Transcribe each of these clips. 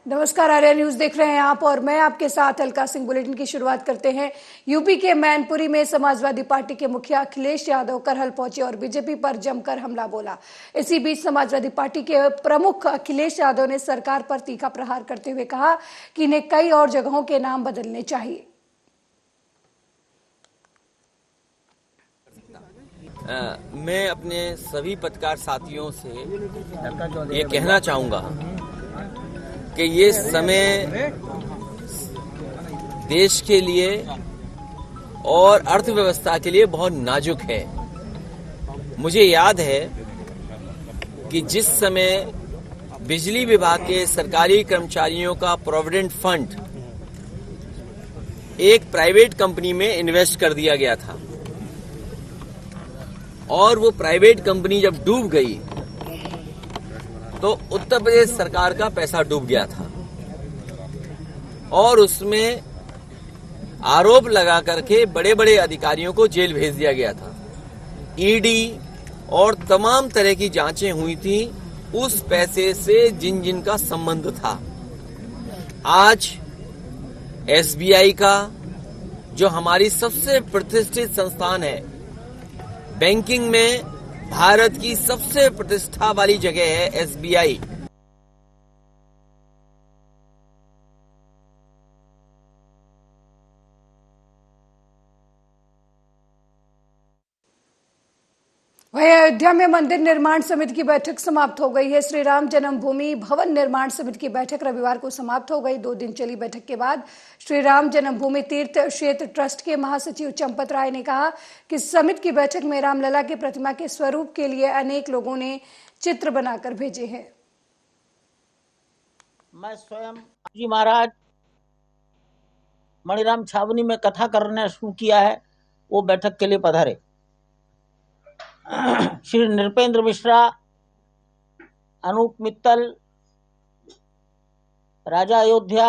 नमस्कार, आर्या न्यूज देख रहे हैं आप और मैं आपके साथ अलका सिंह। बुलेटिन की शुरुआत करते हैं। यूपी के मैनपुरी में समाजवादी पार्टी के मुखिया अखिलेश यादव करहल पहुंचे और बीजेपी पर जमकर हमला बोला। इसी बीच समाजवादी पार्टी के प्रमुख अखिलेश यादव ने सरकार पर तीखा प्रहार करते हुए कहा कि इन्हें कई और जगहों के नाम बदलने चाहिए। मैं अपने सभी पत्रकार साथियों से ये कहना चाहूंगा कि ये समय देश के लिए और अर्थव्यवस्था के लिए बहुत नाजुक है। मुझे याद है कि जिस समय बिजली विभाग के सरकारी कर्मचारियों का प्रोविडेंट फंड एक प्राइवेट कंपनी में इन्वेस्ट कर दिया गया था और वो प्राइवेट कंपनी जब डूब गई तो उत्तर प्रदेश सरकार का पैसा डूब गया था और उसमें आरोप लगा करके बड़े बड़े अधिकारियों को जेल भेज दिया गया था। ईडी और तमाम तरह की जांचें हुई थी उस पैसे से जिन जिन का संबंध था। आज एसबीआई का, जो हमारी सबसे प्रतिष्ठित संस्थान है, बैंकिंग में भारत की सबसे प्रतिष्ठा वाली जगह है एसबीआई, वहीं अयोध्या में मंदिर निर्माण समिति की बैठक समाप्त हो गई है। श्री राम जन्मभूमि भवन निर्माण समिति की बैठक रविवार को समाप्त हो गई। 2 दिन चली बैठक के बाद श्री राम जन्मभूमि तीर्थ क्षेत्र ट्रस्ट के महासचिव चंपत राय ने कहा कि समिति की बैठक में रामलला की प्रतिमा के स्वरूप के लिए अनेक लोगों ने चित्र बनाकर भेजे हैं। मैं स्वयं जी महाराज मणिराम छावनी में कथा करना शुरू किया है, वो बैठक के लिए पधारे। श्री नृपेंद्र मिश्रा, अनूप मित्तल, राजा अयोध्या,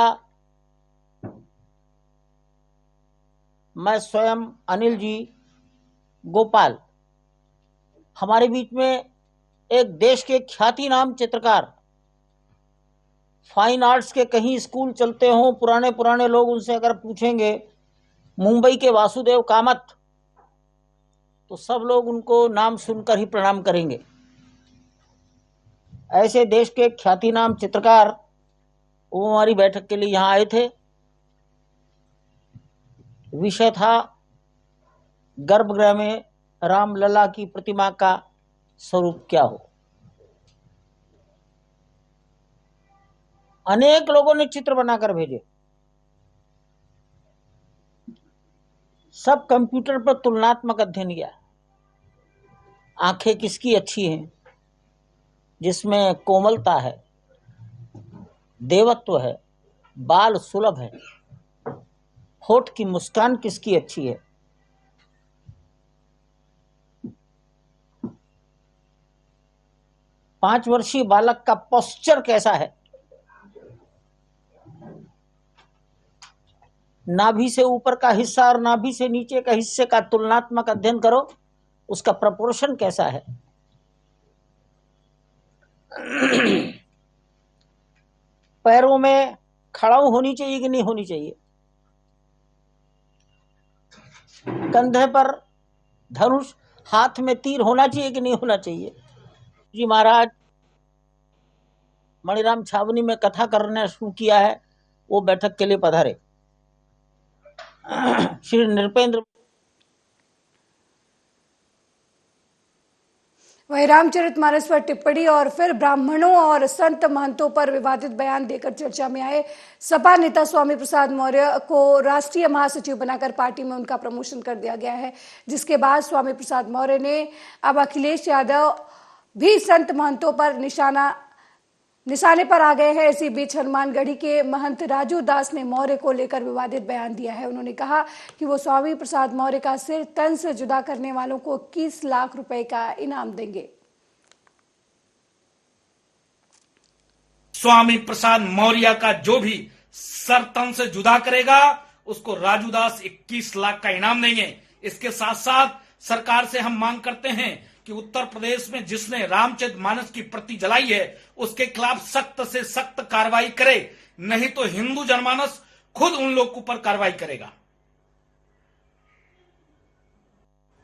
मैं स्वयं, अनिल जी, गोपाल, हमारे बीच में एक देश के ख्यातिनाम चित्रकार, फाइन आर्ट्स के कहीं स्कूल चलते हों, पुराने लोग उनसे अगर पूछेंगे मुंबई के वासुदेव कामत, तो सब लोग उनको नाम सुनकर ही प्रणाम करेंगे। ऐसे देश के ख्यातिनाम चित्रकार वो हमारी बैठक के लिए यहाँ आए थे। विषय था गर्भगृह में रामलला की प्रतिमा का स्वरूप क्या हो। अनेक लोगों ने चित्र बनाकर भेजे। सब कंप्यूटर पर तुलनात्मक अध्ययन किया। आंखें किसकी अच्छी हैं, जिसमें कोमलता है, देवत्व है, बाल सुलभ है, होठ की मुस्कान किसकी अच्छी है। पांच वर्षीय बालक का पोस्चर कैसा है, नाभि से ऊपर का हिस्सा और नाभि से नीचे का हिस्से का तुलनात्मक अध्ययन करो, उसका प्रपोर्शन कैसा है। पैरों में खड़ाऊ होनी चाहिए कि नहीं होनी चाहिए, कंधे पर धनुष, हाथ में तीर होना चाहिए कि नहीं होना चाहिए। जी महाराज मणिराम छावनी में कथा करना शुरू किया है, वो बैठक के लिए पधारे। श्री नृपेंद्र। वहीं रामचरितमानस पर टिप्पणी और फिर ब्राह्मणों और संत महंतों पर विवादित बयान देकर चर्चा में आए सपा नेता स्वामी प्रसाद मौर्य को राष्ट्रीय महासचिव बनाकर पार्टी में उनका प्रमोशन कर दिया गया है, जिसके बाद स्वामी प्रसाद मौर्य ने अब अखिलेश यादव भी संत महंतों पर निशाने पर आ गए हैं। इसी बीच हनुमानगढ़ी के महंत राजू दास ने मौर्य को लेकर विवादित बयान दिया है। उन्होंने कहा कि वो स्वामी प्रसाद मौर्य का सिर तन से जुदा करने वालों को 21 लाख रुपए का इनाम देंगे। स्वामी प्रसाद मौर्य का जो भी सर तन से जुदा करेगा उसको राजू दास 21 लाख का इनाम देंगे। इसके साथ साथ सरकार से हम मांग करते हैं कि उत्तर प्रदेश में जिसने रामचरितमानस की प्रति जलाई है उसके खिलाफ सख्त से सख्त कार्रवाई करे। नहीं तो हिंदू जनमानस खुद उन लोग के ऊपर कार्रवाई करेगा।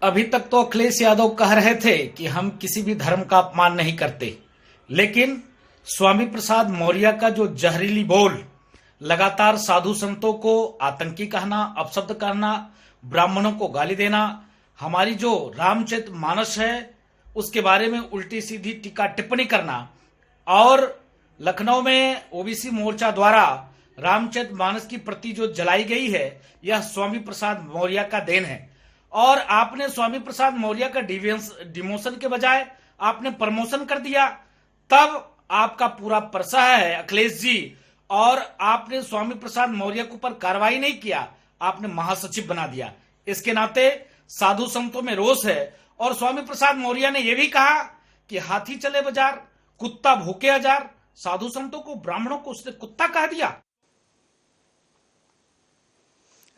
अभी तक तो अखिलेश यादव कह रहे थे कि हम किसी भी धर्म का अपमान नहीं करते, लेकिन स्वामी प्रसाद मौर्य का जो जहरीली बोल, लगातार साधु संतों को आतंकी कहना, अपशब्द कहना, ब्राह्मणों को गाली देना, हमारी जो रामचरितमानस है उसके बारे में उल्टी सीधी टीका टिप्पणी करना, और लखनऊ में ओबीसी मोर्चा द्वारा रामचरितमानस की प्रति जो जलाई गई है, यह स्वामी प्रसाद मौर्य का देन है। और आपने स्वामी प्रसाद मौर्य का डिमोशन के बजाय आपने प्रमोशन कर दिया, तब आपका पूरा परसा है अखिलेश जी। और आपने स्वामी प्रसाद मौर्य के ऊपर कार्रवाई नहीं किया, आपने महासचिव बना दिया। इसके नाते साधु संतों में रोष है। और स्वामी प्रसाद मौर्य ने यह भी कहा कि हाथी चले बाजार, कुत्ता भूखे हजार, साधु संतों को, ब्राह्मणों को उसने कुत्ता कह दिया।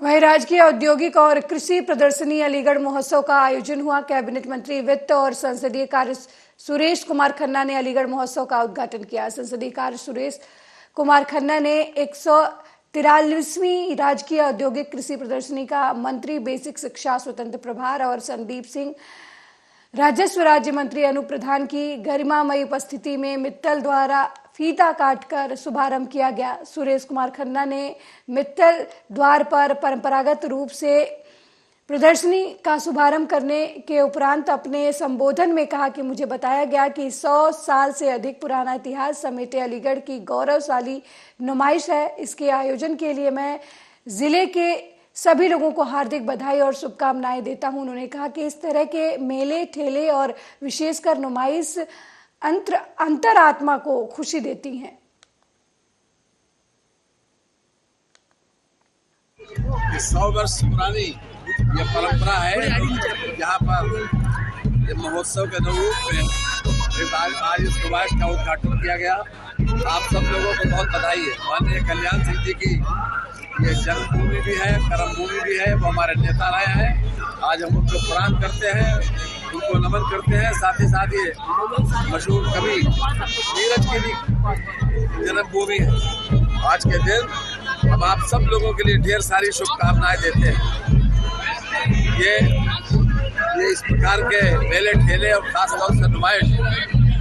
वहीं राजकीय औद्योगिक और कृषि प्रदर्शनी अलीगढ़ महोत्सव का आयोजन हुआ। कैबिनेट मंत्री वित्त और संसदीय कार्य सुरेश कुमार खन्ना ने अलीगढ़ महोत्सव का उद्घाटन किया। संसदीय कार्य सुरेश कुमार खन्ना ने 143वीं राजकीय औद्योगिक कृषि प्रदर्शनी का मंत्री बेसिक शिक्षा स्वतंत्र प्रभार और संदीप सिंह राजस्व राज्य मंत्री अनूप प्रधान की गरिमामयी उपस्थिति में मित्तल द्वारा फीता काटकर शुभारंभ किया गया। सुरेश कुमार खन्ना ने मित्तल द्वार पर परंपरागत रूप से प्रदर्शनी का शुभारंभ करने के उपरांत अपने संबोधन में कहा कि मुझे बताया गया कि 100 साल से अधिक पुराना इतिहास समेटे अलीगढ़ की गौरवशाली नुमाइश है। इसके आयोजन के लिए मैं जिले के सभी लोगों को हार्दिक बधाई और शुभकामनाएं देता हूं। उन्होंने कहा कि इस तरह के मेले, ठेले और विशेषकर नुमाइश अंतरात्मा को खुशी देती हैं। 100 वर्ष पुरानी ये परंपरा है, यहाँ पर ये महोत्सव के रूप में आज इस नुमाइश का उद्घाटन किया गया। आप सब लोगों को बहुत बधाई है। माननीय कल्याण सिंह जी की ये जन्मभूमि भी है, कर्मभूमि भी है, वो हमारे नेता रहे हैं। आज हम उनको प्रणाम करते हैं, उनको नमन करते हैं। साथ ही साथ ये मशहूर कवि नीरज की भी जन्मभूमि है। आज के दिन हम आप सब लोगों के लिए ढेर सारी शुभकामनाएं देते हैं। ये इस प्रकार के मेले, ठेले और खास तौर से नुमाइश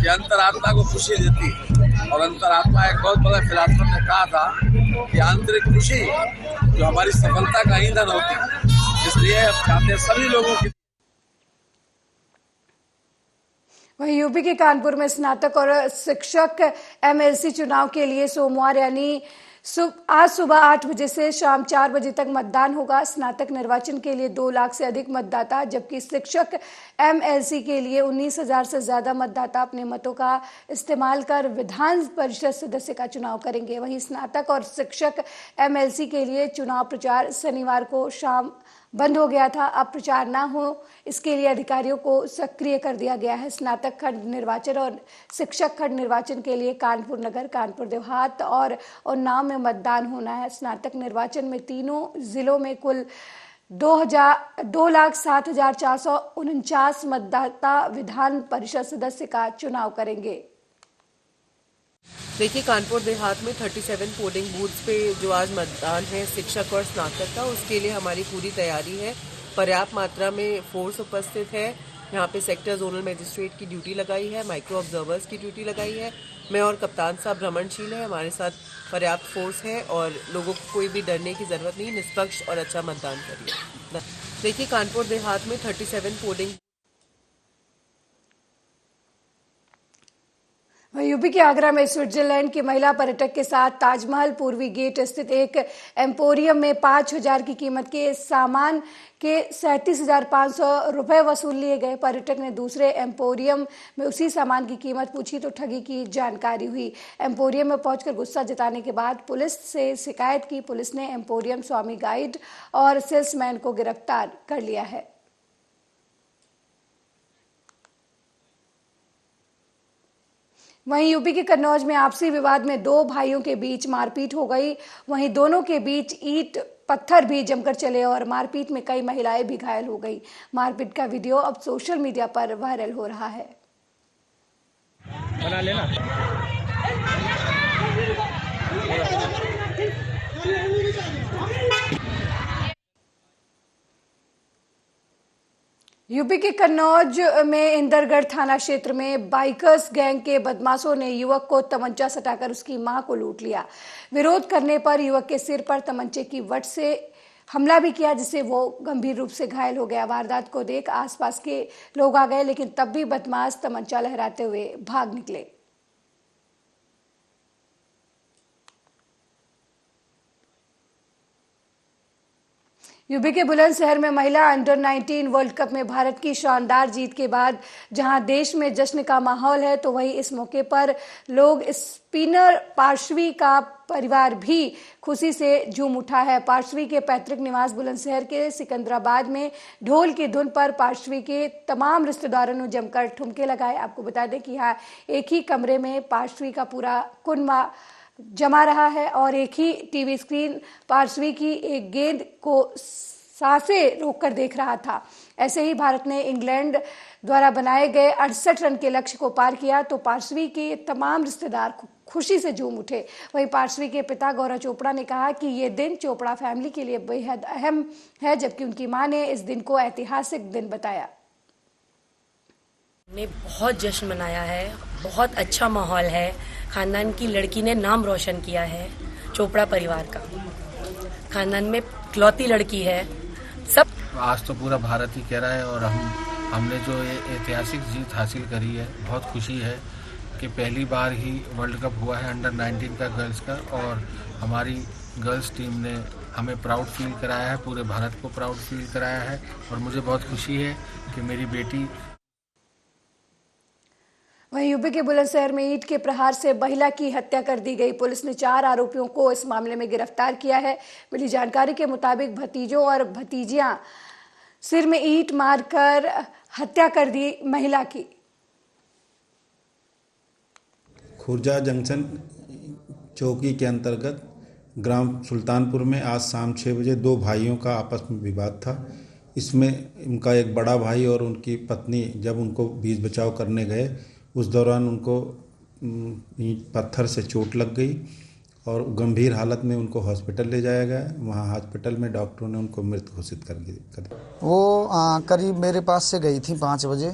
ये अंतरात्मा को खुशी देती है। और अंतरात्मा, एक बहुत बड़ा फिलासफर ने कहा था कि आंतरिक खुशी जो हमारी सफलता का ईंधन होती है। इसलिए हम चाहते हैं सभी लोगों की। वहीं यूपी के कानपुर में स्नातक और शिक्षक एमएलसी चुनाव के लिए सोमवार यानी आज सुबह 8 बजे से शाम 4 बजे तक मतदान होगा। स्नातक निर्वाचन के लिए 2 लाख से अधिक मतदाता, जबकि शिक्षक एमएलसी के लिए 19,000 से ज्यादा मतदाता अपने मतों का इस्तेमाल कर विधान परिषद सदस्य का चुनाव करेंगे। वहीं स्नातक और शिक्षक एमएलसी के लिए चुनाव प्रचार शनिवार को शाम बंद हो गया था। अब प्रचार न हो, इसके लिए अधिकारियों को सक्रिय कर दिया गया है। स्नातक खंड निर्वाचन और शिक्षक खंड निर्वाचन के लिए कानपुर नगर, कानपुर देहात और उन्नाव में मतदान होना है। स्नातक निर्वाचन में तीनों जिलों में कुल 2,07,449 मतदाता विधान परिषद सदस्य का चुनाव करेंगे। देखिए, कानपुर देहात में 37 पोलिंग बूथ्स पे जो आज मतदान है शिक्षक और स्नातक का, उसके लिए हमारी पूरी तैयारी है। पर्याप्त मात्रा में फोर्स उपस्थित है। यहाँ पे सेक्टर जोनल मजिस्ट्रेट की ड्यूटी लगाई है, माइक्रो ऑब्जर्वर्स की ड्यूटी लगाई है। मैं और कप्तान साहब भ्रमणशील है, हमारे साथ पर्याप्त फोर्स है और लोगों को कोई भी डरने की जरूरत नहीं। निष्पक्ष और अच्छा मतदान करिए। देखिए, कानपुर देहात में 37 पोलिंग। यूपी के आगरा में स्विट्जरलैंड की महिला पर्यटक के साथ ताजमहल पूर्वी गेट स्थित एक एम्पोरियम में 5,000 की कीमत के सामान के 37,500 रुपए वसूल लिए गए। पर्यटक ने दूसरे एम्पोरियम में उसी सामान की कीमत पूछी तो ठगी की जानकारी हुई। एम्पोरियम में पहुंचकर गुस्सा जताने के बाद पुलिस से शिकायत की। पुलिस ने एम्पोरियम स्वामी गाइड और सेल्समैन को गिरफ्तार कर लिया है। वहीं यूपी के कन्नौज में आपसी विवाद में 2 भाइयों के बीच मारपीट हो गई। वहीं दोनों के बीच ईंट पत्थर भी जमकर चले और मारपीट में कई महिलाएं भी घायल हो गई। मारपीट का वीडियो अब सोशल मीडिया पर वायरल हो रहा है। बना लेना। यूपी के कन्नौज में इंदरगढ़ थाना क्षेत्र में बाइकर्स गैंग के बदमाशों ने युवक को तमंचा सटाकर उसकी मां को लूट लिया। विरोध करने पर युवक के सिर पर तमंचे की वट से हमला भी किया, जिससे वो गंभीर रूप से घायल हो गया। वारदात को देख आसपास के लोग आ गए, लेकिन तब भी बदमाश तमंचा लहराते हुए भाग निकले। यूपी के बुलंदशहर में महिला अंडर 19 वर्ल्ड कप में भारत की शानदार जीत के बाद जहां देश में जश्न का माहौल है, तो वहीं इस मौके पर लोग स्पिनर पार्श्वी का परिवार भी खुशी से झूम उठा है। पार्श्वी के पैतृक निवास बुलंदशहर के सिकंदराबाद में ढोल की धुन पर पार्श्वी के तमाम रिश्तेदारों ने जमकर ठुमके लगाए। आपको बता दें कि यहाँ एक ही कमरे में पार्श्वी का पूरा कुनबा जमा रहा है और एक ही टीवी स्क्रीन पार्श्वी की एक गेंद को सांसें रोककर देख रहा था। ऐसे ही भारत ने इंग्लैंड द्वारा बनाए गए 68 रन के लक्ष्य को पार किया तो पार्श्वी के तमाम रिश्तेदार खुशी से झूम उठे। वहीं पार्श्वी के पिता गौरव चोपड़ा ने कहा कि ये दिन चोपड़ा फैमिली के लिए बेहद अहम है, जबकि उनकी मां ने इस दिन को ऐतिहासिक दिन बताया। ने बहुत जश्न मनाया है, बहुत अच्छा माहौल है। खानदान की लड़की ने नाम रोशन किया है चोपड़ा परिवार का। खानदान में इकलौती लड़की है। सब आज तो पूरा भारत ही कह रहा है और हमने जो ये ऐतिहासिक जीत हासिल करी है, बहुत खुशी है कि पहली बार ही वर्ल्ड कप हुआ है अंडर 19 का गर्ल्स का और हमारी गर्ल्स टीम ने हमें प्राउड फील कराया है, पूरे भारत को प्राउड फील कराया है और मुझे बहुत खुशी है कि मेरी बेटी। वहीं यूपी के बुलंदशहर में ईंट के प्रहार से महिला की हत्या कर दी गई। पुलिस ने 4 आरोपियों को इस मामले में गिरफ्तार किया है। मिली जानकारी के मुताबिक भतीजों और भतीजियां सिर में ईंट मारकर हत्या कर दी महिला की। खुर्जा जंक्शन चौकी के अंतर्गत ग्राम सुल्तानपुर में आज शाम 6 बजे 2 भाइयों का आपस में विवाद था। इसमें उनका एक बड़ा भाई और उनकी पत्नी जब उनको बीच बचाव करने गए, उस दौरान उनको पत्थर से चोट लग गई और गंभीर हालत में उनको हॉस्पिटल ले जाया गया। वहाँ हॉस्पिटल में डॉक्टरों ने उनको मृत घोषित कर दिया। वो करीब मेरे पास से गई थी 5 बजे।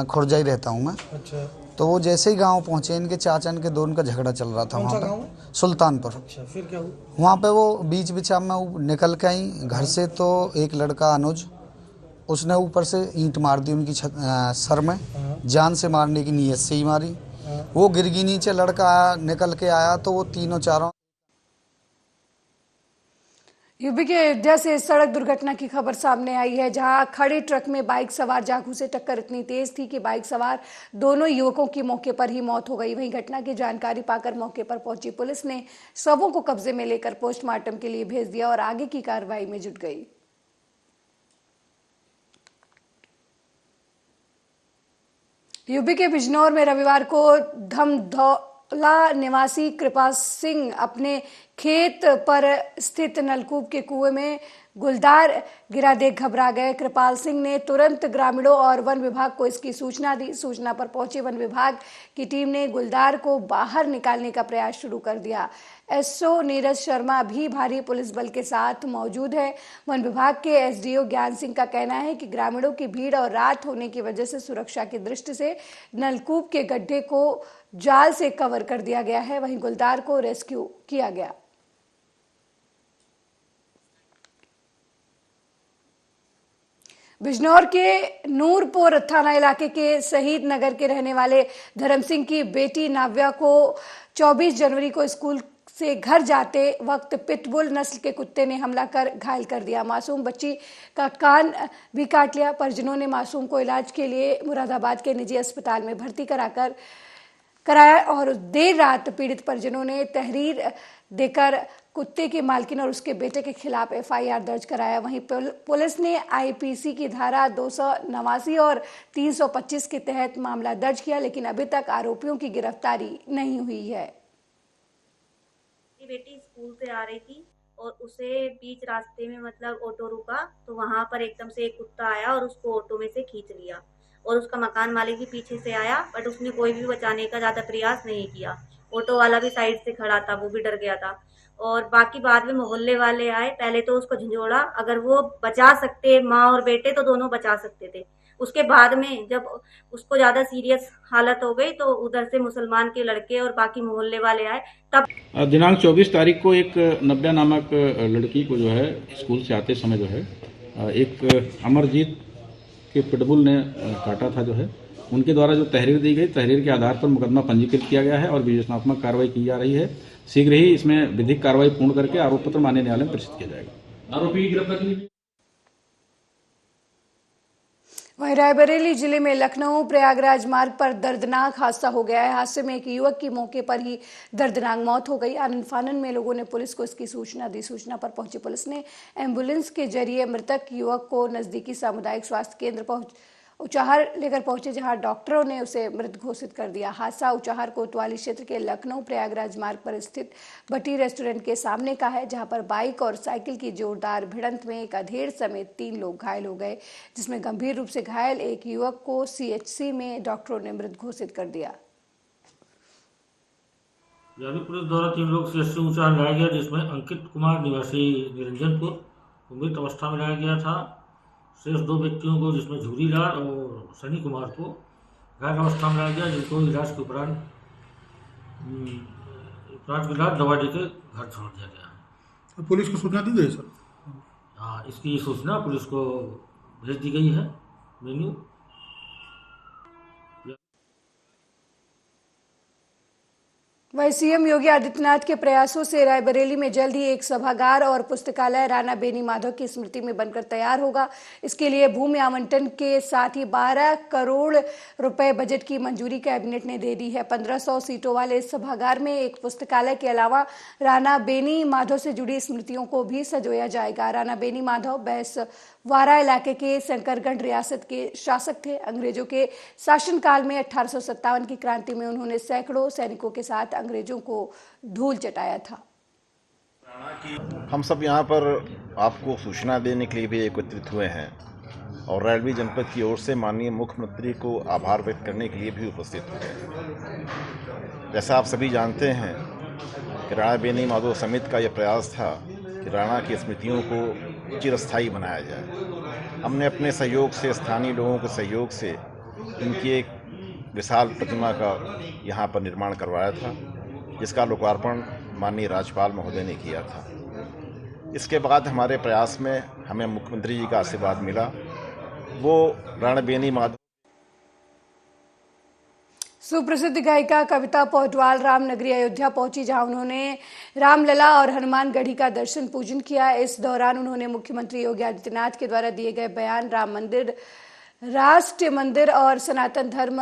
खुर्जा ही रहता हूँ मैं। अच्छा। तो वो जैसे ही गांव पहुँचे, इनके चाचा इनके दोनों का झगड़ा चल रहा था वहाँ पे सुल्तानपुर। अच्छा, फिर क्या हुआ? वहाँ पे वो बीच बिचाव में निकल के आई घर से, तो एक लड़का अनुज, उसने ऊपर से ईंट मार दी उनकी सर में। जान से मारने की नीयत से ही मारी। वो गिर गई नीचे, लड़का आया, निकल के आया तो वो तीनों चारों। यूपी के अयोध्या से सड़क दुर्घटना की खबर सामने आई है, जहां खड़े ट्रक में बाइक सवार जागू से टक्कर इतनी तेज थी कि बाइक सवार दोनों युवकों की मौके पर ही मौत हो गई। वहीं घटना की जानकारी पाकर मौके पर पहुंची पुलिस ने शवों को कब्जे में लेकर पोस्टमार्टम के लिए भेज दिया और आगे की कार्रवाई में जुट गई। यूपी के बिजनौर में रविवार को धमधौला निवासी कृपाल सिंह अपने खेत पर स्थित नलकूप के कुएं में गुलदार गिरा देख घबरा गए। कृपाल सिंह ने तुरंत ग्रामीणों और वन विभाग को इसकी सूचना दी। सूचना पर पहुंचे वन विभाग की टीम ने गुलदार को बाहर निकालने का प्रयास शुरू कर दिया। एसओ नीरज शर्मा भी भारी पुलिस बल के साथ मौजूद है। वन विभाग के एसडीओ ज्ञान सिंह का कहना है कि ग्रामीणों की भीड़ और रात होने की वजह से सुरक्षा की दृष्टि से नलकूप के गड्ढे को जाल से कवर कर दिया गया है। वहीं गुलदार को रेस्क्यू किया गया। बिजनौर के नूरपुर थाना इलाके के शहीद नगर के रहने वाले धर्म सिंह की बेटी नाव्या को 24 जनवरी को स्कूल से घर जाते वक्त पिटबुल नस्ल के कुत्ते ने हमला कर घायल कर दिया। मासूम बच्ची का कान भी काट लिया। परिजनों ने मासूम को इलाज के लिए मुरादाबाद के निजी अस्पताल में भर्ती कराया और देर रात पीड़ित परिजनों ने तहरीर देकर कुत्ते के मालकिन और उसके बेटे के खिलाफ एफआईआर दर्ज कराया। वहीं पुलिस ने आईपीसी की धारा 289 और 325 के तहत मामला दर्ज किया, लेकिन अभी तक आरोपियों की गिरफ्तारी नहीं हुई है। बेटी स्कूल से आ रही थी और उसे बीच रास्ते में मतलब ऑटो रुका तो वहां पर एकदम से एक कुत्ता आया और उसको ऑटो में से खींच लिया और उसका मकान मालिक भी पीछे से आया, बट उसने कोई भी बचाने का ज्यादा प्रयास नहीं किया। ऑटो वाला भी साइड से खड़ा था, वो भी डर गया था। और बाकी बाद में मोहल्ले वाले आए, पहले तो उसको झंझोड़ा, अगर वो बचा सकते माँ और बेटे तो दोनों बचा सकते थे, उसके बाद में जब उसको ज़्यादा सीरियस हालत हो गई तो उधर से मुसलमान के लड़के और बाकी मोहल्ले वाले आए। तब दिनांक 24 तारीख को एक नव्या नामक लड़की को जो है स्कूल से आते समय जो है एक अमरजीत के पिटबुल ने काटा था। जो है उनके द्वारा जो तहरीर दी गई, तहरीर के आधार पर मुकदमा पंजीकृत किया गया है और विवेचनात्मक कार्रवाई की जा रही है। शीघ्र ही इसमें विधिक कार्रवाई पूर्ण करके आरोप पत्र माननीय न्यायालय में प्रेषित किया जाएगा। आरोपी की गिरफ्तारी। वहीं रायबरेली जिले में लखनऊ प्रयागराज मार्ग पर दर्दनाक हादसा हो गया है। हादसे में एक युवक की मौके पर ही दर्दनाक मौत हो गई। आनन फानन में लोगों ने पुलिस को इसकी सूचना दी। सूचना पर पहुंची पुलिस ने एम्बुलेंस के जरिए मृतक युवक को नजदीकी सामुदायिक स्वास्थ्य केंद्र उचाहर लेकर पहुंचे, जहां डॉक्टरों ने उसे मृत घोषित कर दिया। हादसा उचाहर कोतवाली क्षेत्र के लखनऊ प्रयागराज मार्ग पर स्थित भट्टी रेस्टोरेंट के सामने का है, जहां पर बाइक और साइकिल की जोरदार भिड़ंत में एक अधेड़ समेत 3 लोग घायल हो गए, जिसमें गंभीर रूप से घायल एक युवक को सीएचसी में डॉक्टरों ने मृत घोषित कर दिया। पुलिस द्वारा 3 लोग सीएचसी उचाहर लाया गया, जिसमें अंकित कुमार निवासी निरंजनपुर मृत अवस्था में लाया गया था। शेष 2 व्यक्तियों को, जिसमें झूरीलाल और सनी कुमार को घायल अवस्था में लाया गया, जिनको इलाज के उपरांत दवा देकर घर छोड़ दिया गया। तो पुलिस को सूचना दी गई सर? हाँ, इसकी सूचना पुलिस को भेज दी गई है। मेन्यू वहीं सीएम योगी आदित्यनाथ के प्रयासों से रायबरेली में जल्द ही एक सभागार और पुस्तकालय राणा बेनी माधव की स्मृति में बनकर तैयार होगा। इसके लिए भूमि आवंटन के साथ ही 12 करोड़ रुपए बजट की मंजूरी कैबिनेट ने दे दी है। 1500 सीटों वाले इस सभागार में एक पुस्तकालय के अलावा राणा बेनी माधव से जुड़ी स्मृतियों को भी सजोया जाएगा। राणा बेनी माधव बैसवारा इलाके के शंकरगढ़ रियासत के शासक थे। अंग्रेजों के शासनकाल में 1857 की क्रांति में उन्होंने सैकड़ों सैनिकों के साथ अंग्रेजों को धूल चटाया था। हम सब यहाँ पर आपको सूचना देने के लिए भी एकत्रित हुए हैं और रायबरेली जनपद की ओर से माननीय मुख्यमंत्री को आभार व्यक्त करने के लिए भी उपस्थित हुए। जैसा आप सभी जानते हैं कि राणा बेनी माधव समिति का यह प्रयास था कि राणा की स्मृतियों को चिरस्थायी बनाया जाए। हमने अपने सहयोग से, स्थानीय लोगों के सहयोग से इनकी एक विशाल प्रतिमा का यहाँ पर निर्माण करवाया था, जिसका लोकार्पण माननीय राज्यपाल महोदय ने किया था। इसके बाद हमारे प्रयास में हमें मुख्यमंत्री जी का आशीर्वाद मिला। वो राणा बेनी माधव सुप्रसिद्ध गायिका कविता पौडवाल रामनगरी अयोध्या पहुंची, जहां उन्होंने रामलला और हनुमानगढ़ी का दर्शन पूजन किया। इस दौरान उन्होंने मुख्यमंत्री योगी आदित्यनाथ के द्वारा दिए गए बयान राम मंदिर राष्ट्र मंदिर और सनातन धर्म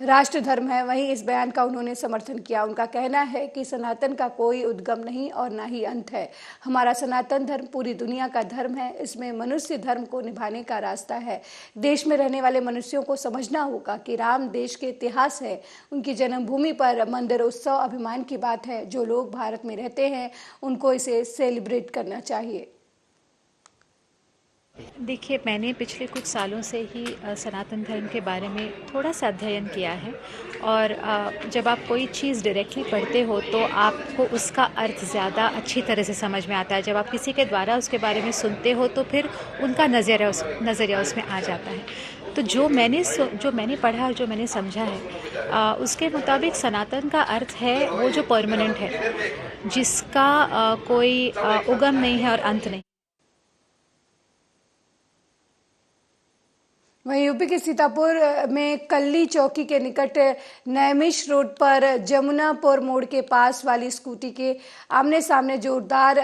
राष्ट्र धर्म है, वहीं इस बयान का उन्होंने समर्थन किया। उनका कहना है कि सनातन का कोई उद्गम नहीं और ना ही अंत है। हमारा सनातन धर्म पूरी दुनिया का धर्म है। इसमें मनुष्य धर्म को निभाने का रास्ता है। देश में रहने वाले मनुष्यों को समझना होगा कि राम देश के इतिहास है। उनकी जन्मभूमि पर मंदिर उत्सव अभिमान की बात है। जो लोग भारत में रहते हैं उनको इसे सेलिब्रेट करना चाहिए। देखिए, मैंने पिछले कुछ सालों से ही सनातन धर्म के बारे में थोड़ा सा अध्ययन किया है और जब आप कोई चीज़ डायरेक्टली पढ़ते हो तो आपको उसका अर्थ ज़्यादा अच्छी तरह से समझ में आता है। जब आप किसी के द्वारा उसके बारे में सुनते हो तो फिर उनका नज़रिया उसमें आ जाता है। तो जो मैंने पढ़ा और जो मैंने समझा है उसके मुताबिक सनातन का अर्थ है वो जो परमानेंट है, जिसका कोई उगम नहीं है और अंत नहीं। वहीं यूपी के सीतापुर में कल्ली चौकी के निकट नैमिष रोड पर जमुनापुर मोड़ के पास वाली स्कूटी के आमने सामने जोरदार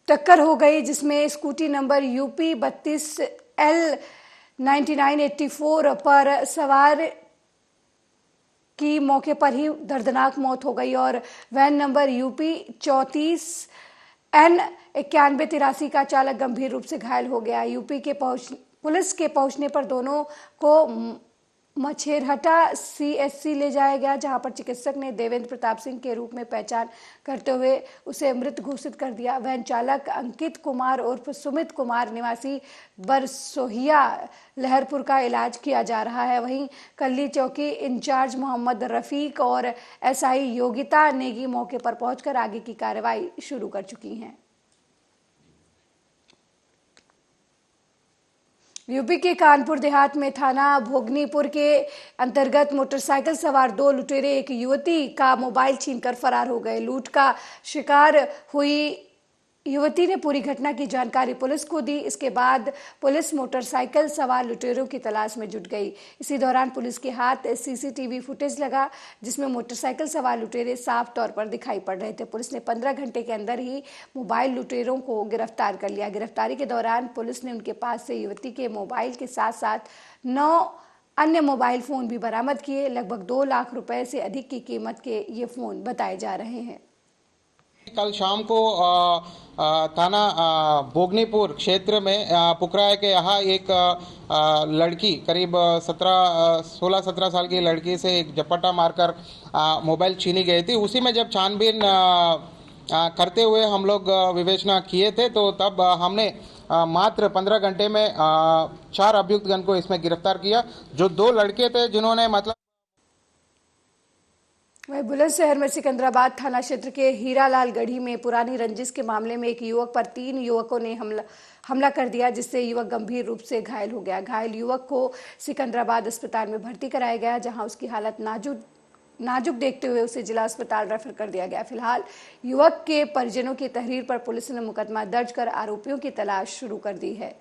टक्कर हो गई, जिसमें स्कूटी नंबर यूपी 32L 9984 पर सवार की मौके पर ही दर्दनाक मौत हो गई और वैन नंबर यूपी 34N 9183 का चालक गंभीर रूप से घायल हो गया। यूपी के पुलिस के पहुंचने पर दोनों को मछेरहटा CHC ले जाया गया, जहां पर चिकित्सक ने देवेंद्र प्रताप सिंह के रूप में पहचान करते हुए उसे मृत घोषित कर दिया। वैन चालक अंकित कुमार उर्फ सुमित कुमार निवासी बरसोहिया लहरपुर का इलाज किया जा रहा है। वहीं कल्ली चौकी इंचार्ज मोहम्मद रफीक और SI योगिता नेगी मौके पर पहुंचकर आगे की कार्रवाई शुरू कर चुकी हैं। यूपी के कानपुर देहात में थाना भोगनीपुर के अंतर्गत मोटरसाइकिल सवार 2 लुटेरे एक युवती का मोबाइल छीनकर फरार हो गए। लूट का शिकार हुई युवती ने पूरी घटना की जानकारी पुलिस को दी। इसके बाद पुलिस मोटरसाइकिल सवार लुटेरों की तलाश में जुट गई। इसी दौरान पुलिस के हाथ सीसीटीवी फुटेज लगा, जिसमें मोटरसाइकिल सवार लुटेरे साफ तौर पर दिखाई पड़ रहे थे। पुलिस ने 15 घंटे के अंदर ही मोबाइल लुटेरों को गिरफ्तार कर लिया। गिरफ्तारी के दौरान पुलिस ने उनके पास से युवती के मोबाइल के साथ साथ 9 अन्य मोबाइल फोन भी बरामद किए। लगभग 2 लाख रुपए से अधिक की कीमत के ये फोन बताए जा रहे हैं। कल शाम को थाना भोगनीपुर क्षेत्र में पुकराए के यहाँ एक लड़की करीब 16-17 साल की लड़की से एक झपट्टा मारकर मोबाइल छीनी गई थी। उसी में जब छानबीन करते हुए हम लोग विवेचना किए थे तो तब हमने मात्र 15 घंटे में 4 अभियुक्तगण को इसमें गिरफ्तार किया, जो 2 लड़के थे जिन्होंने मतलब वहीं बुलंदशहर में सिकंदराबाद थाना क्षेत्र के हीरालाल गढ़ी में पुरानी रंजिश के मामले में एक युवक पर 3 युवकों ने हमला कर दिया, जिससे युवक गंभीर रूप से घायल हो गया। घायल युवक को सिकंदराबाद अस्पताल में भर्ती कराया गया, जहां उसकी हालत नाजुक देखते हुए उसे जिला अस्पताल रेफर कर दिया गया। फिलहाल युवक के परिजनों की तहरीर पर पुलिस ने मुकदमा दर्ज कर आरोपियों की तलाश शुरू कर दी है।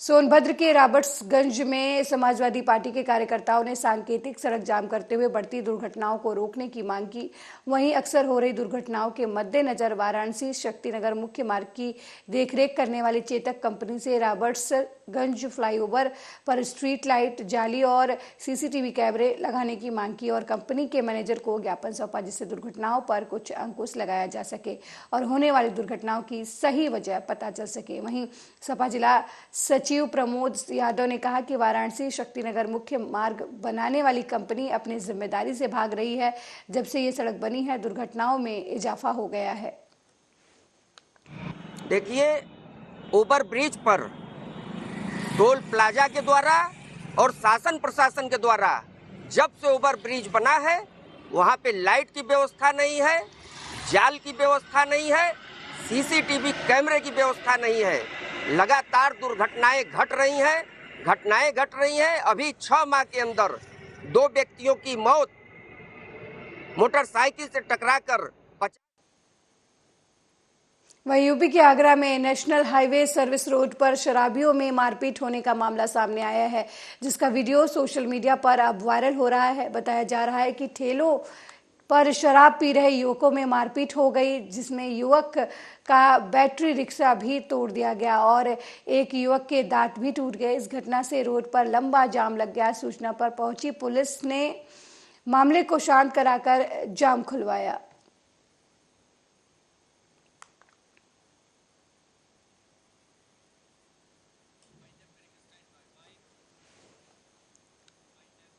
सोनभद्र के रॉबर्ट्सगंज में समाजवादी पार्टी के कार्यकर्ताओं ने सांकेतिक सड़क जाम करते हुए बढ़ती दुर्घटनाओं को रोकने की मांग की। वहीं अक्सर हो रही दुर्घटनाओं के मद्देनजर वाराणसी शक्तिनगर मुख्य मार्ग की देखरेख करने वाली चेतक कंपनी से रॉबर्ट्सगंज फ्लाईओवर पर स्ट्रीट लाइट, जाली और सीसीटीवी कैमरे लगाने की मांग की और कंपनी के मैनेजर को ज्ञापन सौंपा, जिससे दुर्घटनाओं पर कुछ अंकुश लगाया जा सके और होने वाली दुर्घटनाओं की सही वजह पता चल सके। वहीं सपा जिला सचिव प्रमोद यादव ने कहा कि वाराणसी शक्तिनगर मुख्य मार्ग बनाने वाली कंपनी अपनी जिम्मेदारी से भाग रही है। जब से ये सड़क बनी है, दुर्घटनाओं में इजाफा हो गया है। देखिए, ओवर ब्रिज पर टोल प्लाजा के द्वारा और शासन प्रशासन के द्वारा जब से ओवर ब्रिज बना है, वहाँ पे लाइट की व्यवस्था नहीं है, जाल की व्यवस्था नहीं है, सीसीटीवी कैमरे की व्यवस्था नहीं है। लगातार दुर्घटनाएं घट रही हैं। अभी 6 माह के अंदर 2 व्यक्तियों की मौत मोटरसाइकिल से टकराकर। वहीं यूपी के आगरा में नेशनल हाईवे सर्विस रोड पर शराबियों में मारपीट होने का मामला सामने आया है, जिसका वीडियो सोशल मीडिया पर अब वायरल हो रहा है। बताया जा रहा है कि ठेलों पर शराब पी रहे युवकों में मारपीट हो गई, जिसमें युवक का बैटरी रिक्शा भी तोड़ दिया गया और एक युवक के दांत भी टूट गए। इस घटना से रोड पर लंबा जाम लग गया। सूचना पर पहुंची पुलिस ने मामले को शांत कराकर जाम खुलवाया।